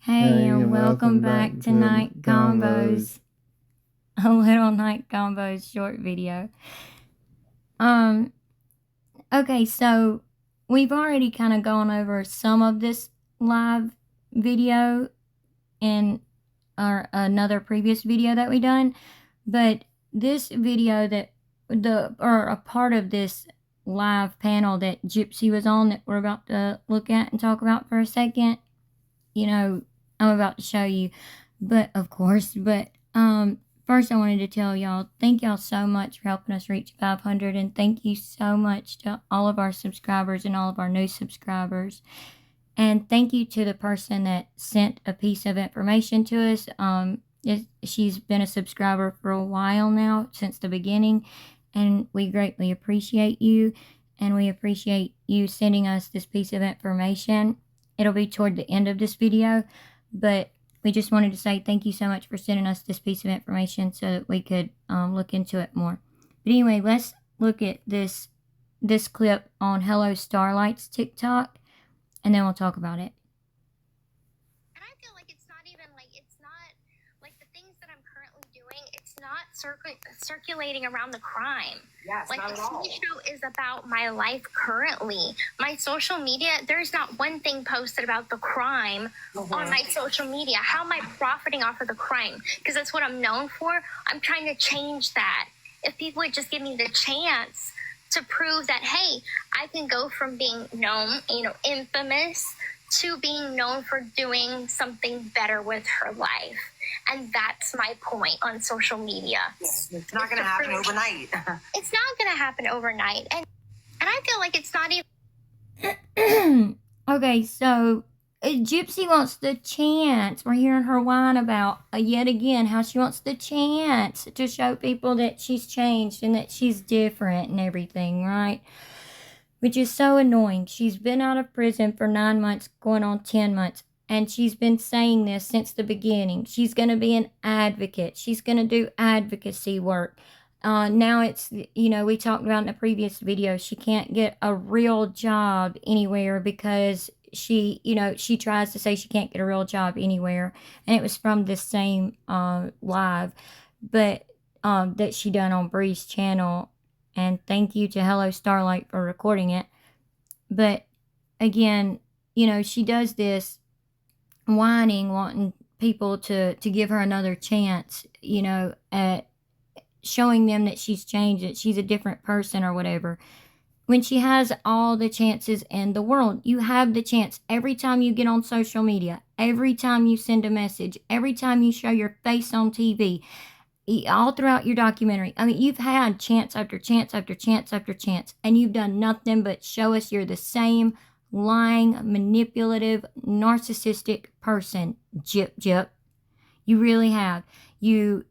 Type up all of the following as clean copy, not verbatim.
Hey, and welcome back to Night Combos. A little Night Combos short video. Okay, so we've already kind of gone over some of this live video in another previous video that we done, but this video or a part of this live panel that Gypsy was on that we're about to look at and talk about for a second, I'm about to show you, but first I wanted to tell y'all, thank y'all so much for helping us reach 500, and thank you so much to all of our subscribers and all of our new subscribers. And thank you to the person that sent a piece of information to us. She's been a subscriber for a while now, since the beginning, and we greatly appreciate you, and we appreciate you sending us this piece of information. It'll be toward the end of this video, but we just wanted to say thank you so much for sending us this piece of information so that we could look into it more. But anyway, let's look at this clip on Hello Starlight's TikTok, and then we'll talk about it. And I feel like it's not the things that I'm currently doing, it's not circulating around the crime. Yes, like not the at all. TV show is about my life currently. My social media, there's not one thing posted about the crime on my social media. How am I profiting off of the crime? Because that's what I'm known for. I'm trying to change that. If people would just give me the chance to prove that, hey, I can go from being known, infamous, to being known for doing something better with her life. And that's my point on social media. Yes, it's not going to happen overnight. It's not going to happen overnight. And I feel like it's not even... Okay, so Gypsy wants the chance. We're hearing her whine about, yet again, how she wants the chance to show people that she's changed and that she's different and everything, right? Which is so annoying. She's been out of prison for 9 months, going on 10 months. And she's been saying this since the beginning. She's going to be an advocate. She's going to do advocacy work. Now it's, we talked about in a previous video, she can't get a real job anywhere because she tries to say she can't get a real job anywhere. And it was from this same live, but that she done on Bree's channel. And thank you to Hello Starlight for recording it. But again, she does this whining, wanting people to give her another chance, at showing them that she's changed, that she's a different person or whatever, when she has all the chances in the world. You have the chance every time you get on social media, every time you send a message, every time you show your face on TV, all throughout your documentary. I mean, you've had chance after chance after chance after chance, and you've done nothing but show us you're the same lying, manipulative, narcissistic person. Gyp. You really have. You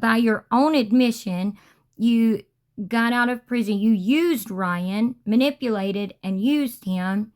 by your own admission, you got out of prison. You used Ryan, manipulated and used him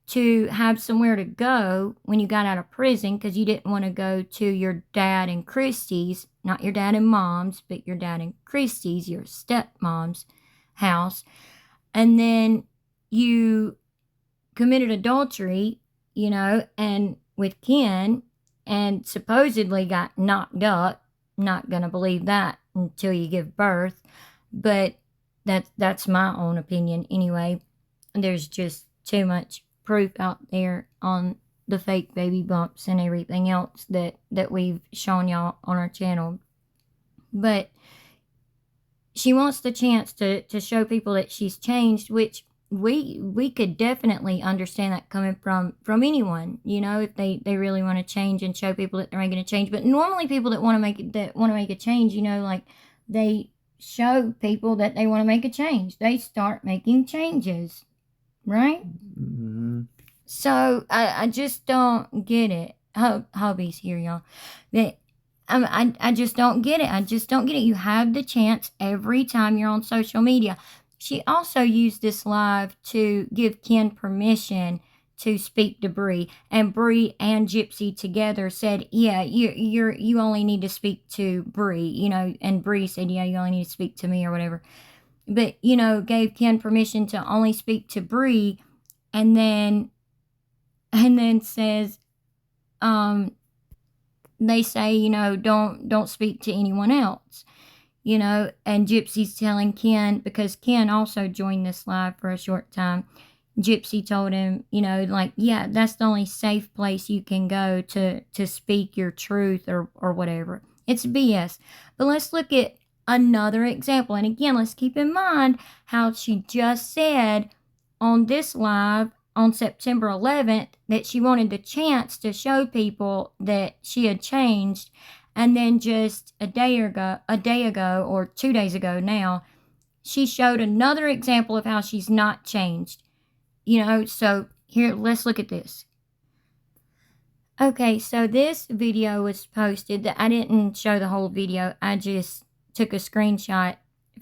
to have somewhere to go when you got out of prison, because you didn't want to go to your dad and Christy's, not your dad and mom's, but your dad and Christy's, your stepmom's house. And then you committed adultery, and with Ken, and supposedly got knocked up. Not gonna believe that until you give birth, but that's my own opinion anyway. There's just too much proof out there on the fake baby bumps and everything else that we've shown y'all on our channel. But she wants the chance to show people that she's changed, which we could definitely understand that coming from anyone, if they really want to change and show people that they're making a change. But normally people that want to make a change, like, they show people that they want to make a change. They start making changes, right? Mm-hmm. So I just don't get it. Hubby's here, y'all. I just don't get it. I just don't get it. You have the chance every time you're on social media. She also used this live to give Ken permission to speak to Bree, and Bree and Gypsy together said, "Yeah, you only need to speak to Bree," and Bree said, "Yeah, you only need to speak to me," or whatever. But gave Ken permission to only speak to Bree, and then says, they say, you know, don't speak to anyone else, you know. And Gypsy's telling Ken, because Ken also joined this live for a short time. Gypsy told him, you know, like, yeah, that's the only safe place you can go to speak your truth or whatever. It's BS. But let's look at another example. And again, let's keep in mind how she just said on this live on September 11th that she wanted the chance to show people that she had changed. And then just a day ago, or 2 days ago now, she showed another example of how she's not changed. You know, so here, let's look at this. Okay, so this video was posted. I didn't show the whole video. I just took a screenshot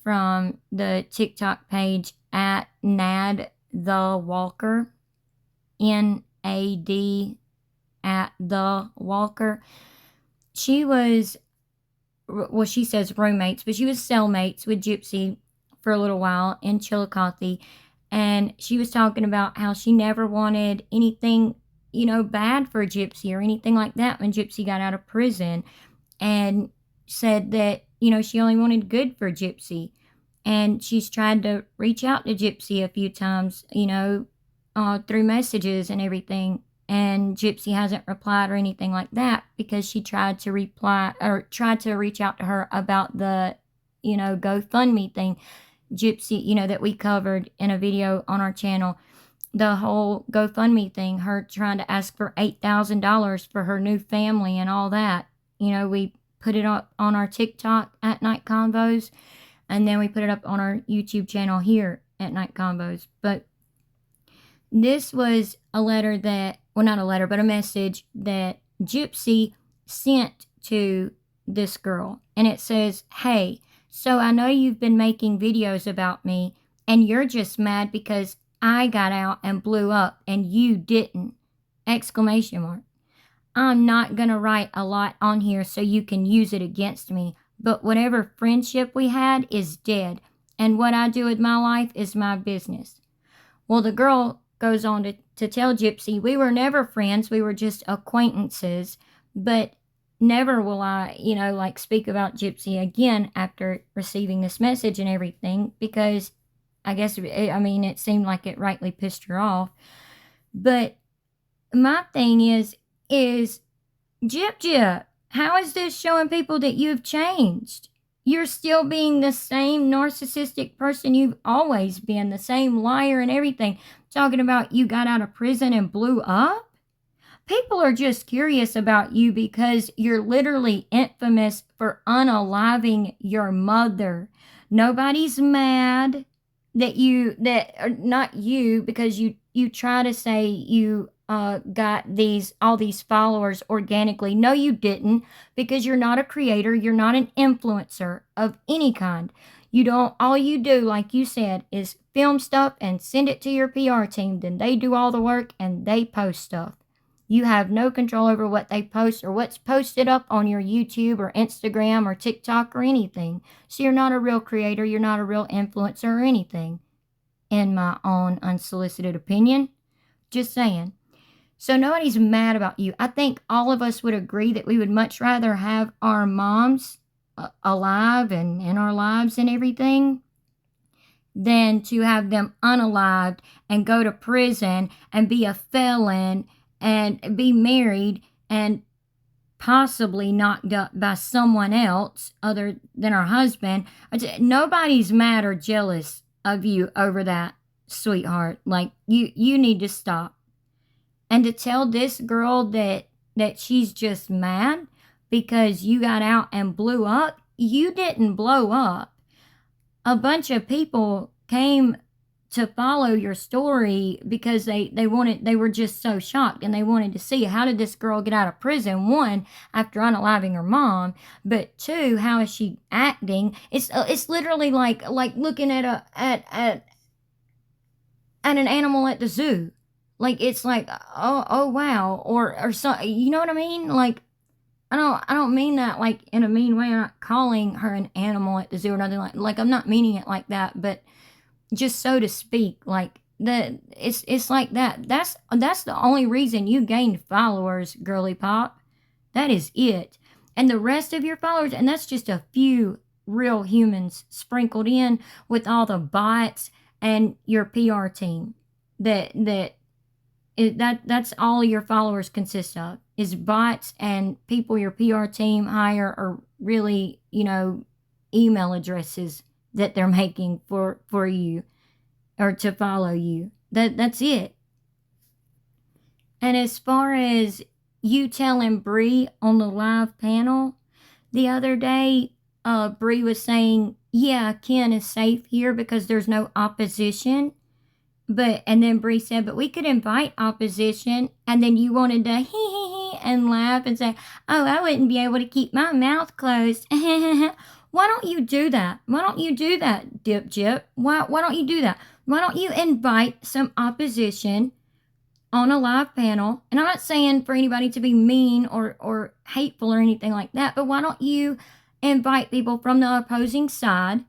from the TikTok page at Nad the Walker, NAD at the Walker. She was, well, she says roommates, but she was cellmates with Gypsy for a little while in Chillicothe. And she was talking about how she never wanted anything, you know, bad for Gypsy or anything like that when Gypsy got out of prison. And said that, you know, she only wanted good for Gypsy. And she's tried to reach out to Gypsy a few times, you know, through messages and everything. And Gypsy hasn't replied or anything like that, because she tried to reach out to her about the, you know, GoFundMe thing. Gypsy, you know, that we covered in a video on our channel, the whole GoFundMe thing, her trying to ask for $8,000 for her new family and all that. You know, we put it up on our TikTok at Night Convos, and then we put it up on our YouTube channel here at Night Convos. But this was a letter that, well, not a letter, but a message that Gypsy sent to this girl. And it says, "Hey, so I know you've been making videos about me, and you're just mad because I got out and blew up and you didn't!" Exclamation mark. "I'm not gonna write a lot on here so you can use it against me, but whatever friendship we had is dead, and what I do with my life is my business." Well, the girl goes on to tell Gypsy, "We were never friends, we were just acquaintances, but never will I, you know, like, speak about Gypsy again after receiving this message and everything," because I guess, I mean, it seemed like it rightly pissed her off. But my thing is Gyp, how is this showing people that you've changed? You're still being the same narcissistic person you've always been, the same liar and everything. Talking about you got out of prison and blew up? People are just curious about you because you're literally infamous for unaliving your mother. Nobody's mad that not you, because you try to say you got all these followers organically. No, you didn't, because you're not a creator, you're not an influencer of any kind. You don't, all you do, like you said, is film stuff and send it to your PR team. Then they do all the work and they post stuff. You have no control over what they post or what's posted up on your YouTube or Instagram or TikTok or anything. So you're not a real creator, you're not a real influencer or anything, in my own unsolicited opinion. Just saying. So nobody's mad about you. I think all of us would agree that we would much rather have our moms alive and in our lives and everything than to have them unalived and go to prison and be a felon and be married and possibly knocked up by someone else other than our husband. Nobody's mad or jealous of you over that, sweetheart. Like, you need to stop. And to tell this girl that she's just mad because you got out and blew up, you didn't blow up. A bunch of people came to follow your story because they were just so shocked, and they wanted to see, how did this girl get out of prison? One, after unaliving her mom, but two, how is she acting? It's literally like looking at an animal at the zoo. Like, it's like, oh wow, or so, you know what I mean? Like, I don't mean that like in a mean way. I'm not calling her an animal at the zoo or nothing like I'm not meaning it like that, but just so to speak, like, it's like that. That's the only reason you gained followers, girly pop. That is it. And the rest of your followers, and that's just a few real humans sprinkled in with all the bots and your PR team. That's all your followers consist of is bots and people your PR team hire, or really, email addresses that they're making for you or to follow you. That's it. And as far as you telling Bree on the live panel the other day, Bree was saying, yeah, Ken is safe here because there's no opposition. And then Bree said, but we could invite opposition. And then you wanted to hee and laugh and say, oh, I wouldn't be able to keep my mouth closed. Why don't you do that? Why don't you do that, Dip Jip? Why don't you do that? Why don't you invite some opposition on a live panel? And I'm not saying for anybody to be mean or hateful or anything like that, but why don't you invite people from the opposing side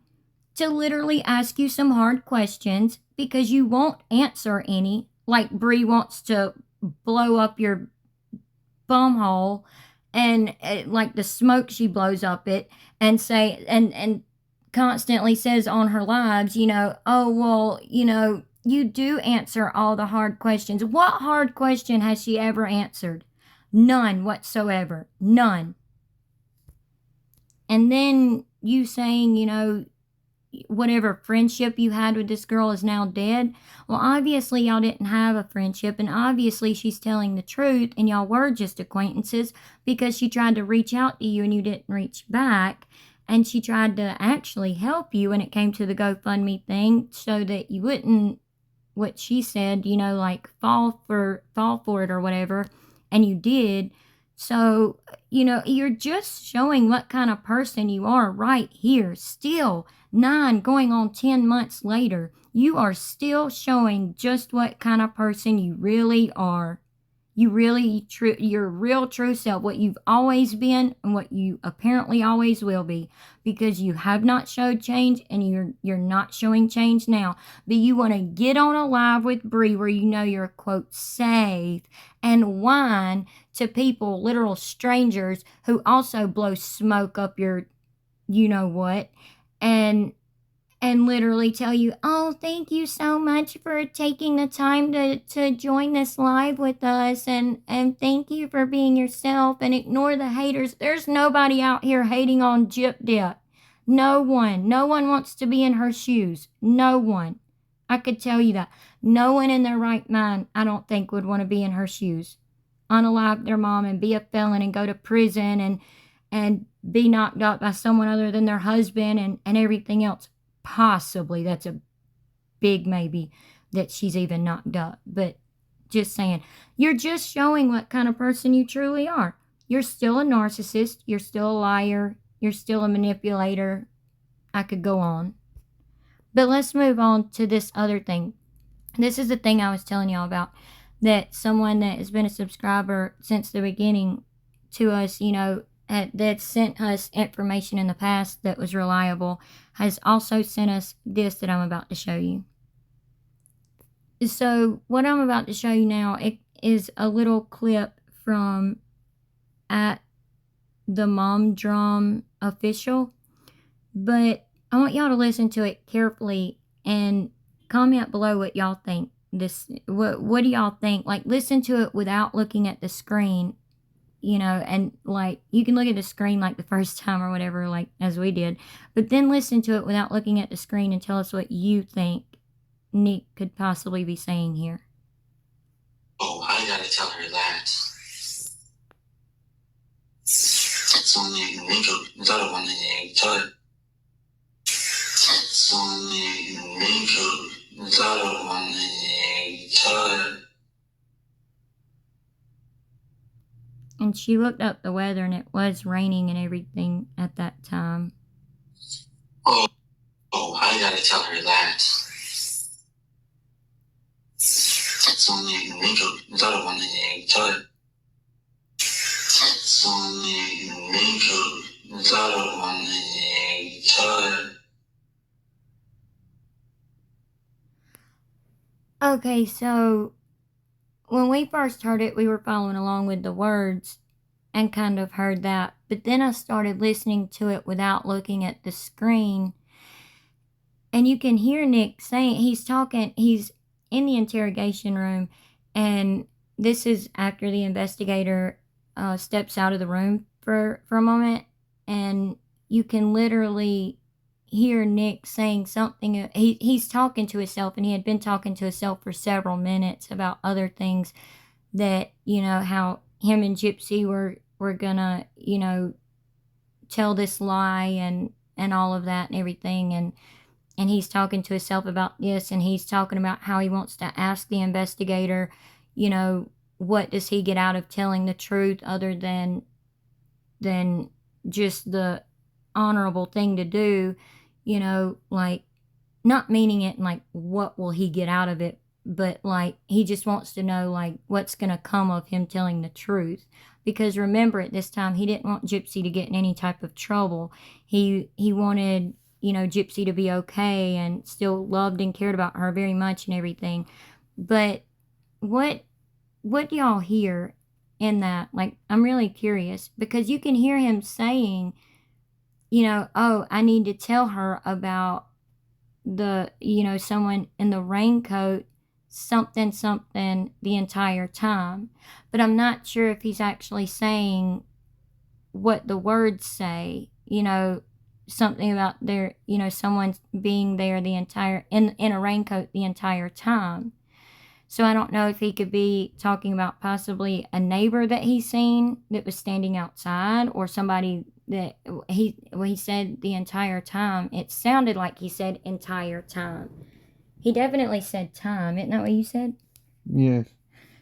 to literally ask you some hard questions, because you won't answer any, like Bree wants to blow up your bumhole and like the smoke she blows up it and say and constantly says on her lives, oh, well, you do answer all the hard questions. What hard question has she ever answered? None whatsoever. None. And then you saying, whatever friendship you had with this girl is now dead. Well, obviously y'all didn't have a friendship, and obviously she's telling the truth, and y'all were just acquaintances because she tried to reach out to you and you didn't reach back, and she tried to actually help you when it came to the GoFundMe thing so that you wouldn't, what she said, like fall for it or whatever, and you did. So, you're just showing what kind of person you are right here. Still, 9 going on 10 months later, you are still showing just what kind of person you really are. You really, your real true self, what you've always been and what you apparently always will be, because you have not showed change and you're not showing change now. But you want to get on a live with Bree where you're, quote, safe, and whine to people, literal strangers, who also blow smoke up your what, and literally tell you, oh, thank you so much for taking the time to join this live with us, and thank you for being yourself, and ignore the haters. There's nobody out here hating on Gyp Dip. No one wants to be in her shoes. No one. I could tell you that. No one in their right mind, I don't think, would want to be in her shoes. Unalive their mom and be a felon and go to prison and be knocked up by someone other than their husband and everything else. Possibly, that's a big maybe that she's even knocked up. But just saying, you're just showing what kind of person you truly are. You're still a narcissist. You're still a liar. You're still a manipulator. I could go on. But let's move on to this other thing. This is the thing I was telling y'all about, that someone that has been a subscriber since the beginning to us, that sent us information in the past that was reliable, has also sent us this that I'm about to show you. So what I'm about to show you now, it is a little clip from at the Mom Drum official, but I want y'all to listen to it carefully and comment below what y'all think. What do y'all think? Like, listen to it without looking at the screen, and like you can look at the screen like the first time or whatever, like as we did, but then listen to it without looking at the screen and tell us what you think Nick could possibly be saying here. Oh, I gotta tell her that. Sonny raincoat, is that a one in tell? Sonny raincoat, is that a one in tell? And she looked up the weather, and it was raining and everything at that time. Oh, I gotta tell her that. Sonny raincoat, is that a one in tell? Sonny raincoat, is that a one in tell? Okay, so when we first heard it, we were following along with the words and kind of heard that. But then I started listening to it without looking at the screen. And you can hear Nick saying, he's in the interrogation room. And this is after the investigator steps out of the room for a moment. And you can literally hear Nick saying something. He's talking to himself, and he had been talking to himself for several minutes about other things that, how him and Gypsy were gonna, tell this lie and all of that and everything. And he's talking to himself about this, and he's talking about how he wants to ask the investigator, what does he get out of telling the truth other than just the honorable thing to do, like not meaning it like what will he get out of it, but like he just wants to know like what's going to come of him telling the truth. Because remember, at this time he didn't want Gypsy to get in any type of trouble. He wanted, Gypsy to be okay and still loved and cared about her very much and everything. But what do y'all hear in that? Like, I'm really curious, because you can hear him saying, oh, I need to tell her about the, someone in the raincoat, something, something the entire time. But I'm not sure if he's actually saying what the words say, something about their, someone being there the entire, in a raincoat the entire time. So I don't know if he could be talking about possibly a neighbor that he's seen that was standing outside, or somebody that he said the entire time. It sounded like he said entire time. He definitely said time. Isn't that what you said? Yes.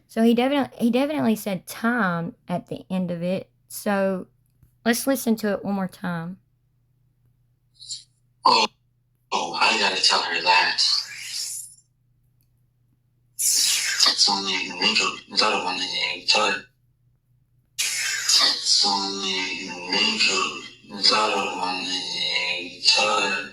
So he definitely said time at the end of it. So let's listen to it one more time. Oh, I gotta tell her that. It's only a raincoat. It's out of one thing. Tell her. It's only a raincoat. It's out of one thing. Tell her.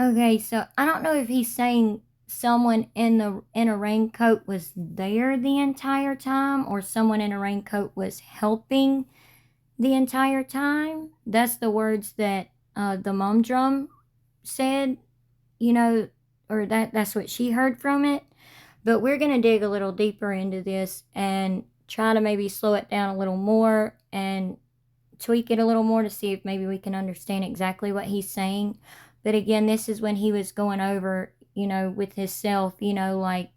Okay, so I don't know if he's saying someone in a raincoat was there the entire time, or someone in a raincoat was helping the entire time. That's the words that the mom drum said, or that's what she heard from it. But we're going to dig a little deeper into this and try to maybe slow it down a little more and tweak it a little more to see if maybe we can understand exactly what he's saying. But again, this is when he was going over, with himself, like,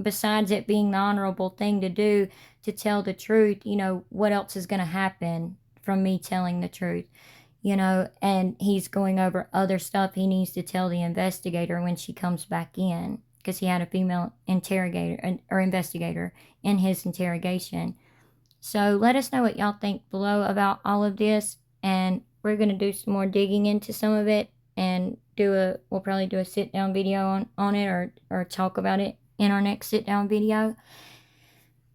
besides it being the honorable thing to do to tell the truth, what else is going to happen from me telling the truth, and he's going over other stuff he needs to tell the investigator when she comes back in, because he had a female interrogator or investigator in his interrogation. So let us know what y'all think below about all of this, and we're going to do some more digging into some of it, and we'll probably do a sit down video on it, or talk about it in our next sit down video.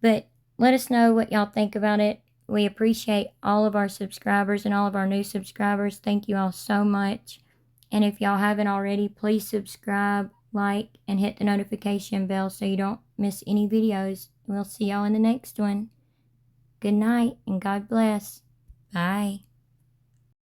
But let us know what y'all think about it. We appreciate all of our subscribers and all of our new subscribers. Thank you all so much. And if y'all haven't already, please subscribe, like, and hit the notification bell so you don't miss any videos. We'll see y'all in the next one. Good night and God bless. Bye.